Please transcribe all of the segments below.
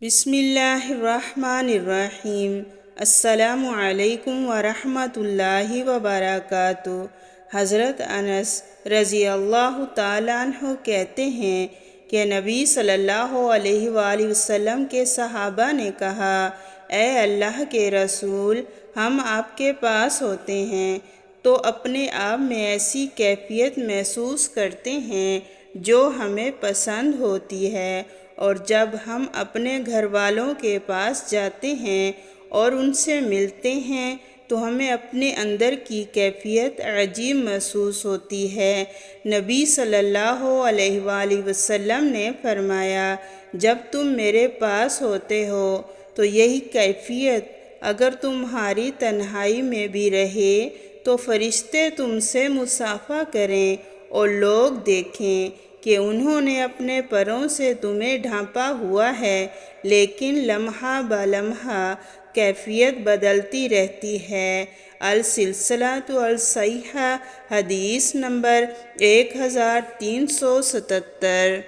بسم اللہ الرحمن الرحیم۔ السلام علیکم ورحمۃ اللہ وبرکاتہ۔ حضرت انس رضی اللہ تعالیٰ عنہ کہتے ہیں کہ نبی صلی اللہ علیہ وآلہ وسلم کے صحابہ نے کہا، اے اللہ کے رسول، ہم آپ کے پاس ہوتے ہیں تو اپنے آپ میں ایسی کیفیت محسوس کرتے ہیں جو ہمیں پسند ہوتی ہے، اور جب ہم اپنے گھر والوں کے پاس جاتے ہیں اور ان سے ملتے ہیں تو ہمیں اپنے اندر کی کیفیت عجیب محسوس ہوتی ہے۔ نبی صلی اللہ علیہ وآلہ وسلم نے فرمایا، جب تم میرے پاس ہوتے ہو تو یہی کیفیت اگر تمہاری تنہائی میں بھی رہے تو فرشتے تم سے مصافحہ کریں اور لوگ دیکھیں کہ انہوں نے اپنے پروں سے تمہیں ڈھانپا ہوا ہے، لیکن لمحہ بلمحہ کیفیت بدلتی رہتی ہے۔ السلسلۃ الصحیحہ، حدیث نمبر 1377۔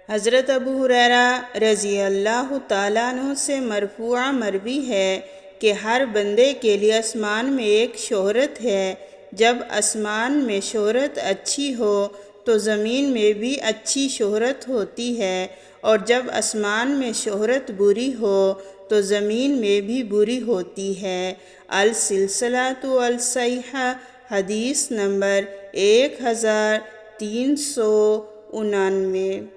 حضرت ابو ہریرہ رضی اللہ تعالیٰ عنہ سے مرفوعاً مروی ہے کہ ہر بندے کے لیے آسمان میں ایک شہرت ہے۔ جب آسمان میں شہرت اچھی ہو تو زمین میں بھی اچھی شہرت ہوتی ہے، اور جب آسمان میں شہرت بری ہو تو زمین میں بھی بری ہوتی ہے۔ السلسلۃ الصحیحہ، حدیث نمبر 1399۔